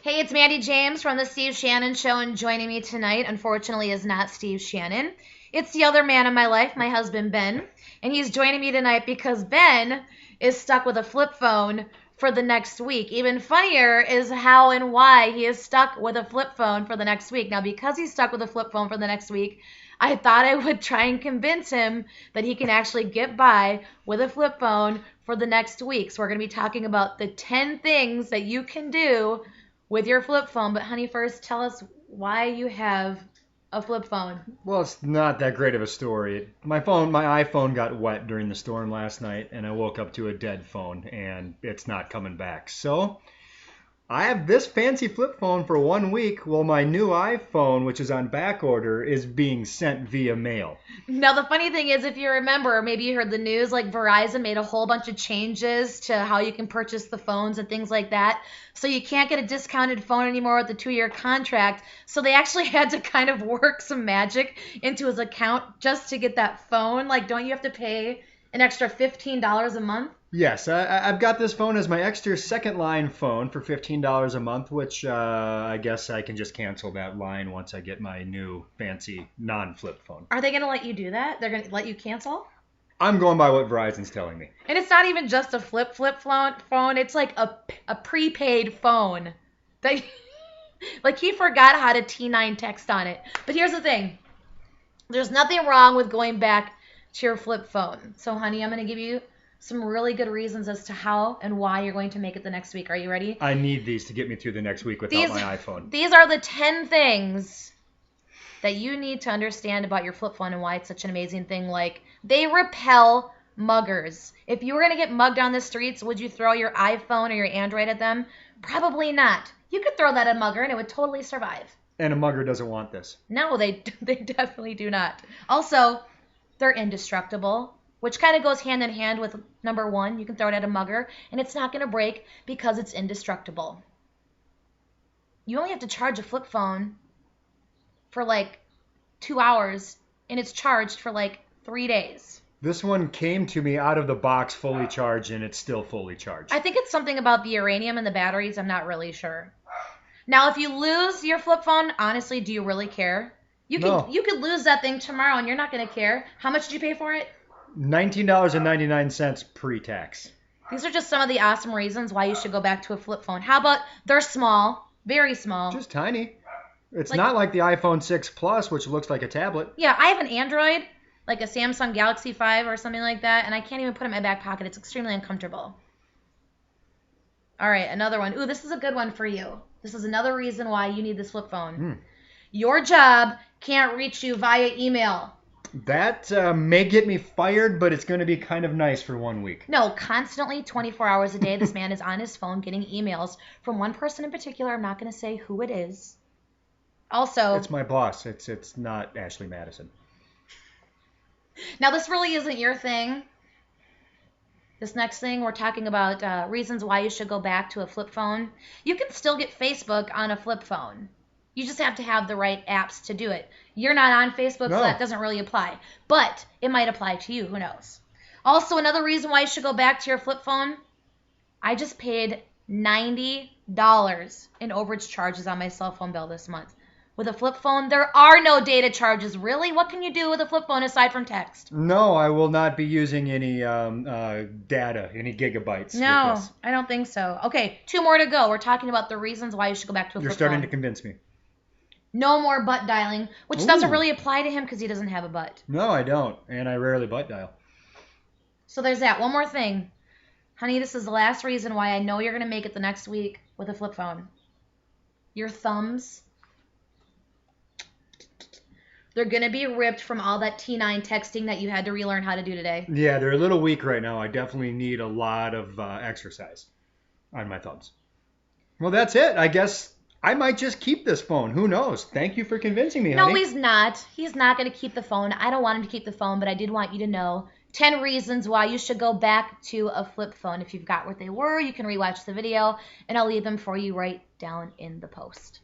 Hey, it's Mandy James from the Steve Shannon Show, and joining me tonight, unfortunately, is not Steve Shannon. It's the other man in my life, my husband, Ben, and he's joining me tonight because Ben is stuck with a flip phone for the next week. Even funnier is how and why he is stuck with a flip phone for the next week. Now, because he's stuck with a flip phone for the next week, I thought I would try and convince him that he can actually get by with a flip phone for the next week. So we're going to be talking about the 10 things that you can do with your flip phone. But honey, first tell us why you have a flip phone. Well, it's not that great of a story. My iPhone got wet during the storm last night, and I woke up to a dead phone, and it's not coming back. So I have this fancy flip phone for 1 week, while my new iPhone, which is on back order, is being sent via mail. Now, the funny thing is, if you remember, maybe you heard the news, like Verizon made a whole bunch of changes to how you can purchase the phones and things like that. So you can't get a discounted phone anymore with the 2-year contract. So they actually had to kind of work some magic into his account just to get that phone. Like, don't you have to pay an extra $15 a month? Yes, I've got this phone as my extra second line phone for $15 a month, which I guess I can just cancel that line once I get my new fancy non-flip phone. Are they going to let you do that? They're going to let you cancel? I'm going by what Verizon's telling me. And it's not even just a flip phone. It's like a prepaid phone. That, like he forgot how to T9 text on it. But here's the thing. There's nothing wrong with going back to your flip phone. So, honey, I'm going to give you some really good reasons as to how and why you're going to make it the next week. Are you ready? I need these to get me through the next week without my iPhone. These are the 10 things that you need to understand about your flip phone and why it's such an amazing thing. Like, they repel muggers. If you were going to get mugged on the streets, would you throw your iPhone or your Android at them? Probably not. You could throw that at a mugger and it would totally survive. And a mugger doesn't want this. No, they definitely do not. Also, they're indestructible, which kind of goes hand in hand with number 1. You can throw it at a mugger, and it's not going to break because it's indestructible. You only have to charge a flip phone for like 2 hours, and it's charged for like 3 days. This one came to me out of the box fully charged, and it's still fully charged. I think it's something about the uranium in the batteries. I'm not really sure. Now, if you lose your flip phone, honestly, do you really care? You could lose that thing tomorrow, and you're not going to care. How much did you pay for it? $19.99 pre-tax. These are just some of the awesome reasons why you should go back to a flip phone. How about they're small, very small. Just tiny. It's not like the iPhone 6 Plus, which looks like a tablet. Yeah, I have an Android, like a Samsung Galaxy 5 or something like that, and I can't even put it in my back pocket. It's extremely uncomfortable. All right, another one. Ooh, this is a good one for you. This is another reason why you need this flip phone. Your job can't reach you via email. That may get me fired, but it's going to be kind of nice for 1 week. No, constantly, 24 hours a day, this man is on his phone getting emails from one person in particular. I'm not going to say who it is. Also, it's my boss. It's not Ashley Madison. Now, this really isn't your thing. This next thing, we're talking about reasons why you should go back to a flip phone. You can still get Facebook on a flip phone. You just have to have the right apps to do it. You're not on Facebook, so that doesn't really apply. But it might apply to you. Who knows? Also, another reason why you should go back to your flip phone, I just paid $90 in overage charges on my cell phone bill this month. With a flip phone, there are no data charges. Really? What can you do with a flip phone aside from text? No, I will not be using any data, any gigabytes. No, with this. I don't think so. Okay, 2 more to go. We're talking about the reasons why you should go back to a flip phone. You're starting to convince me. No more butt dialing, which doesn't really apply to him because he doesn't have a butt. No, I don't, and I rarely butt dial. So there's that. One more thing. Honey, this is the last reason why I know you're going to make it the next week with a flip phone. Your thumbs, they're going to be ripped from all that T9 texting that you had to relearn how to do today. Yeah, they're a little weak right now. I definitely need a lot of exercise on my thumbs. Well, that's it. I guess I might just keep this phone. Who knows? Thank you for convincing me, honey. No, he's not. He's not going to keep the phone. I don't want him to keep the phone, but I did want you to know 10 reasons why you should go back to a flip phone. If you've got what they were, you can rewatch the video, and I'll leave them for you right down in the post.